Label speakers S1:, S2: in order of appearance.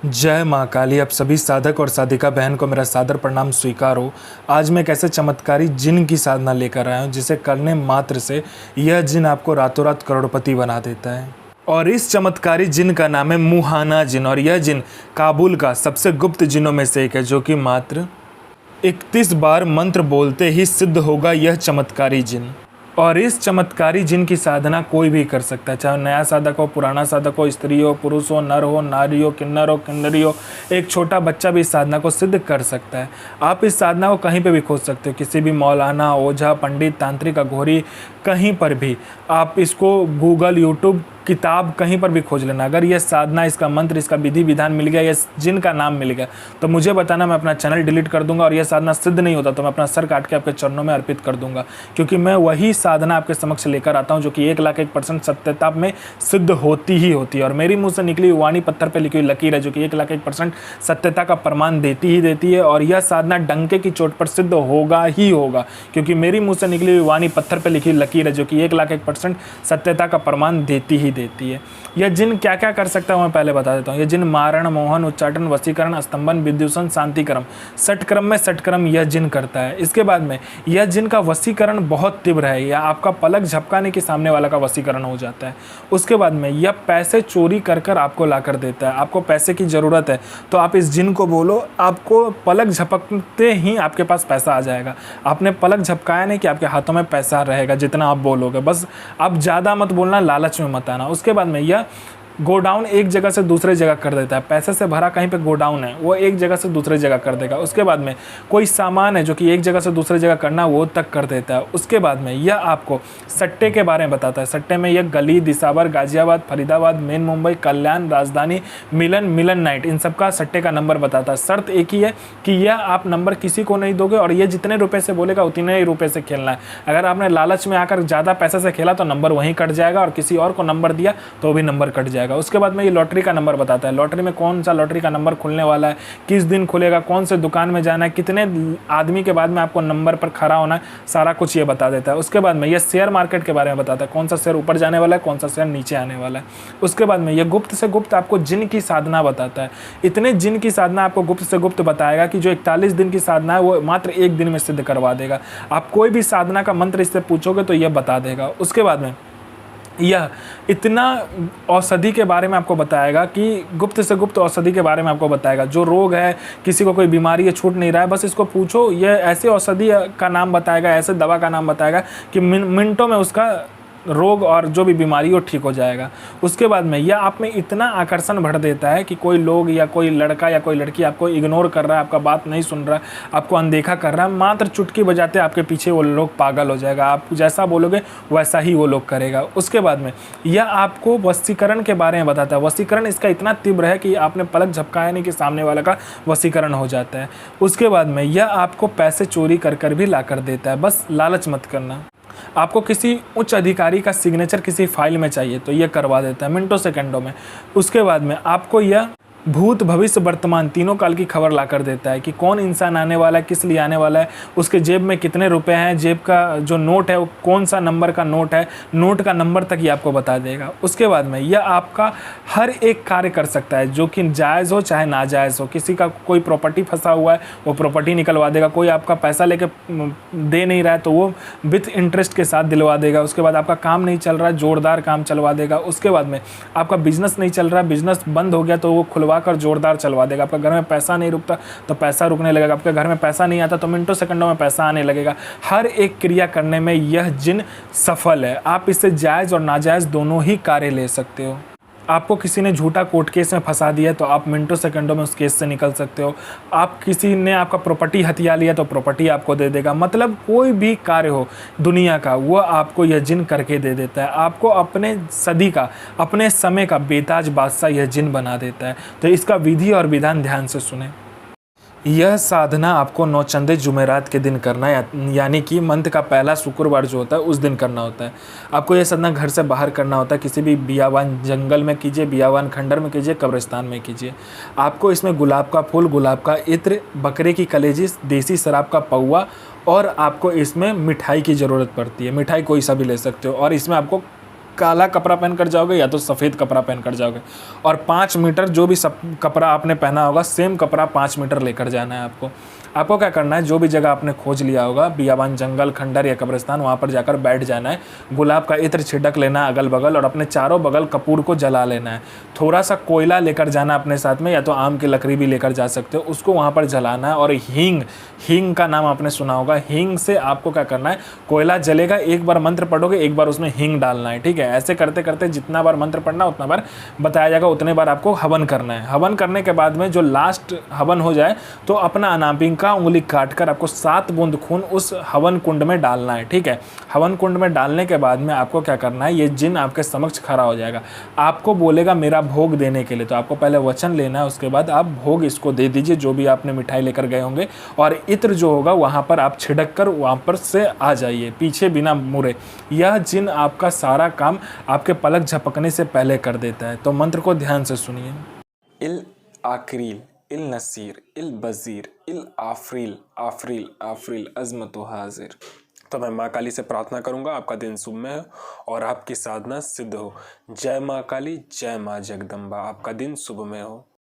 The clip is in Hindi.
S1: जय माँ काली। आप सभी साधक और साधिका बहन को मेरा सादर प्रणाम स्वीकार हो। आज मैं एक ऐसे चमत्कारी जिन की साधना लेकर आया हूँ जिसे करने मात्र से यह जिन आपको रातों रात करोड़पति बना देता है। और इस चमत्कारी जिन का नाम है मुहाना जिन, और यह जिन काबुल का सबसे गुप्त जिनों में से एक है, जो कि मात्र 31 बार मंत्र बोलते ही सिद्ध होगा यह चमत्कारी जिन। और इस चमत्कारी जिन की साधना कोई भी कर सकता है, चाहे नया साधक हो, पुराना साधक हो, स्त्री हो, पुरुष हो, नर हो, नारी हो, किन्नर हो, किन्नरी हो, एक छोटा बच्चा भी इस साधना को सिद्ध कर सकता है। आप इस साधना को कहीं पे भी खोज सकते हो, किसी भी मौलाना, ओझा, पंडित, तांत्रिक, अघोरी, कहीं पर भी आप इसको गूगल, यूट्यूब, किताब कहीं पर भी खोज लेना। अगर यह साधना, इसका मंत्र, इसका विधि विधान मिल गया, यह जिन का नाम मिल गया, तो मुझे बताना, मैं अपना चैनल डिलीट कर दूंगा। और यह साधना सिद्ध नहीं होता तो मैं अपना सर काट के आपके चरणों में अर्पित कर दूंगा, क्योंकि मैं वही साधना आपके समक्ष लेकर आता हूं जो कि 1,01% सत्यता में सिद्ध होती ही होती है। और मेरी मुंह से निकली वाणी पत्थर पर लिखी हुई लकीर है जो कि 1,01% सत्यता का प्रमाण देती ही देती है। और यह साधना डंके की चोट पर सिद्ध होगा ही होगा, क्योंकि मेरी मुंह से निकली हुई वाणी पत्थर पर लिखी हुई लकीर है जो कि 1,01% सत्यता का प्रमाण देती ही देती है। यह जिन क्या क्या कर सकता है मैं पहले बता देता हूँ। यह जिन मारण, मोहन, उच्चाटन, वशीकरण, स्तंभन, विद्युषण, शांतिक्रम, षटक्रम में षटक्रम यह जिन करता है। इसके बाद में यह जिन का वशीकरण बहुत तीव्र है, या आपका पलक झपकाने के सामने वाला का वशीकरण हो जाता है। उसके बाद में यह पैसे चोरी कर कर आपको ला कर देता है। आपको पैसे की ज़रूरत है तो आप इस जिन को बोलो, आपको पलक झपकते ही आपके पास पैसा आ जाएगा। आपने पलक झपकाया नहीं कि आपके हाथों में पैसा रहेगा जितना आप बोलोगे। बस आप ज़्यादा मत बोलना, लालच में मत आना। उसके बाद में यह गोडाउन एक जगह से दूसरे जगह कर देता है। पैसे से भरा कहीं पे गोडाउन है, वो एक जगह से दूसरे जगह कर देगा। उसके बाद में कोई सामान है जो कि एक जगह से दूसरे जगह करना, वो तक कर देता है। उसके बाद में यह आपको सट्टे के बारे में बताता है। सट्टे में यह गली, दिसावर, गाजियाबाद, फरीदाबाद, मेन मुंबई, कल्याण, राजधानी, मिलन, मिलन नाइट, इन सब का सट्टे का नंबर बताता है। शर्त एक ही है कि यह आप नंबर किसी को नहीं दोगे, और ये जितने रुपये से बोलेगा उतने ही रुपये से खेलना है। अगर आपने लालच में आकर ज़्यादा पैसे से खेला तो नंबर वहीं कट जाएगा, और किसी और को नंबर दिया तो भी नंबर कट जाएगा। उसके बाद में ये लॉटरी का नंबर बताता है। लॉटरी में कौन सा लॉटरी का नंबर खुलने वाला है, किस दिन खुलेगा, कौन से दुकान में जाना है, कितने आदमी के बाद में आपको नंबर पर खड़ा होना है, सारा कुछ ये बता देता है। उसके बाद में ये शेयर मार्केट के बारे में बताता है, कौन सा शेयर ऊपर जाने वाला है, कौन सा शेयर नीचे आने वाला है। उसके बाद में ये गुप्त से गुप्त आपको जिन की साधना बताता है। इतने जिन की साधना आपको गुप्त से गुप्त बताएगा कि जो 41 दिन की साधना है वो मात्र एक दिन में सिद्ध करवा देगा। आप कोई भी साधना का मंत्र इससे पूछोगे तो यह बता देगा। उसके बाद में यह इतना औषधि के बारे में आपको बताएगा कि गुप्त से गुप्त औषधि के बारे में आपको बताएगा। जो रोग है, किसी को कोई बीमारी है, छूट नहीं रहा है, बस इसको पूछो, यह ऐसे औषधि का नाम बताएगा, ऐसे दवा का नाम बताएगा कि मिनटों में उसका रोग और जो भी बीमारी हो ठीक हो जाएगा। उसके बाद में यह आप में इतना आकर्षण भर देता है कि कोई लोग या कोई लड़का या कोई लड़की आपको इग्नोर कर रहा है, आपका बात नहीं सुन रहा है, आपको अनदेखा कर रहा है, मात्र चुटकी बजाते आपके पीछे वो लोग पागल हो जाएगा। आप जैसा बोलोगे वैसा ही वो लोग करेगा। उसके बाद में यह आपको वशीकरण के बारे में बताता है। वशीकरण इसका इतना तीव्र है कि आपने पलक झपकाया नहीं कि सामने वाला का वशीकरण हो जाता है। उसके बाद में यह आपको पैसे चोरी कर कर भी ला कर देता है। बस लालच मत करना। आपको किसी उच्च अधिकारी का सिग्नेचर किसी फाइल में चाहिए तो यह करवा देता है मिनटों सेकंडों में। उसके बाद में आपको यह भूत, भविष्य, वर्तमान तीनों काल की खबर ला कर देता है कि कौन इंसान आने वाला है, किस लिए आने वाला है, उसके जेब में कितने रुपए हैं, जेब का जो नोट है वो कौन सा नंबर का नोट है, नोट का नंबर तक ये आपको बता देगा। उसके बाद में यह आपका हर एक कार्य कर सकता है, जो कि जायज़ हो चाहे नाजायज़ हो। किसी का कोई प्रॉपर्टी फंसा हुआ है वो प्रॉपर्टी निकलवा देगा। कोई आपका पैसा लेके दे नहीं रहा है तो वो विथ इंटरेस्ट के साथ दिलवा देगा। उसके बाद आपका काम नहीं चल रहा है, जोरदार काम चलवा देगा। उसके बाद में आपका बिजनेस नहीं चल रहा है, बिजनेस बंद हो गया तो वो खुलवा कर जोरदार चलवा देगा। आपका घर में पैसा नहीं रुकता तो पैसा रुकने लगेगा। आपके घर में पैसा नहीं आता तो मिनटों सेकंडों में पैसा आने लगेगा। हर एक क्रिया करने में यह जिन सफल है। आप इससे जायज़ और नाजायज़ दोनों ही कार्य ले सकते हो। आपको किसी ने झूठा कोर्ट केस में फंसा दिया तो आप मिनटों सेकंडों में उस केस से निकल सकते हो। आप किसी ने आपका प्रॉपर्टी हथिया लिया तो प्रॉपर्टी आपको दे देगा। मतलब कोई भी कार्य हो दुनिया का वो आपको यह जिन करके दे देता है। आपको अपने सदी का, अपने समय का बेताज बादशाह यह जिन बना देता है। तो इसका विधि और विधान ध्यान से सुने। यह साधना आपको नौचंदे जुमेरात के दिन करना है, यानी कि मंथ का पहला शुक्रवार जो होता है उस दिन करना होता है। आपको यह साधना घर से बाहर करना होता है। किसी भी बियावान जंगल में कीजिए, बियावान खंडर में कीजिए, कब्रिस्तान में कीजिए। आपको इसमें गुलाब का फूल, गुलाब का इत्र, बकरे की कलेजी, देसी शराब का पौवा, और आपको इसमें मिठाई की ज़रूरत पड़ती है। मिठाई कोई सा भी ले सकते हो। और इसमें आपको काला कपड़ा पहन कर जाओगे या तो सफ़ेद कपड़ा पहन कर जाओगे। और 5 मीटर जो भी सब कपड़ा आपने पहना होगा सेम कपड़ा 5 मीटर लेकर जाना है आपको। आपको क्या करना है, जो भी जगह आपने खोज लिया होगा, बियाबान, जंगल, खंडर या कब्रिस्तान, वहाँ पर जाकर बैठ जाना है। गुलाब का इत्र छिड़क लेना है अगल बगल और अपने चारों बगल कपूर को जला लेना है। थोड़ा सा कोयला लेकर जाना अपने साथ में, या तो आम की लकड़ी भी लेकर जा सकते हो, उसको वहाँ पर जलाना है। और हींग, हींग का नाम आपने सुना होगा, हींग से आपको क्या करना है, कोयला जलेगा, एक बार मंत्र पढ़ोगे, एक बार उसमें हींग डालना है, ठीक है। ऐसे करते करते जितना बार मंत्र पढ़ना उतना बार बताया जाएगा, उतने बार आपको हवन करना है। हवन करने के बाद में जो लास्ट हवन हो जाए तो अपना अनापिंग का उंगली काटकर आपको 7 बूंद खून उस हवन कुंड में डालना है, ठीक है। हवन कुंड में डालने के बाद में आपको क्या करना है, ये जिन आपके समक्ष खड़ा हो जाएगा, आपको बोलेगा मेरा भोग देने के लिए। तो आपको पहले वचन लेना है, उसके बाद आप भोग इसको दे दीजिए, जो भी आपने मिठाई लेकर गए होंगे। और इत्र जो होगा वहाँ पर आप छिड़क कर वहाँ पर से आ जाइए पीछे बिना मुड़े। यह जिन आपका सारा काम आपके पलक झपकने से पहले कर देता है। तो मंत्र को ध्यान से सुनिए। इल आक्रील, इल नसीर, इल बजीर, इल आफरील, आफरील, आफरील, अजमतो हाजिर। तो मैं माँ काली से प्रार्थना करूँगा आपका दिन शुभमय हो और आपकी साधना सिद्ध हो। जय माँ काली, जय माँ जगदम्बा। आपका दिन शुभमय हो।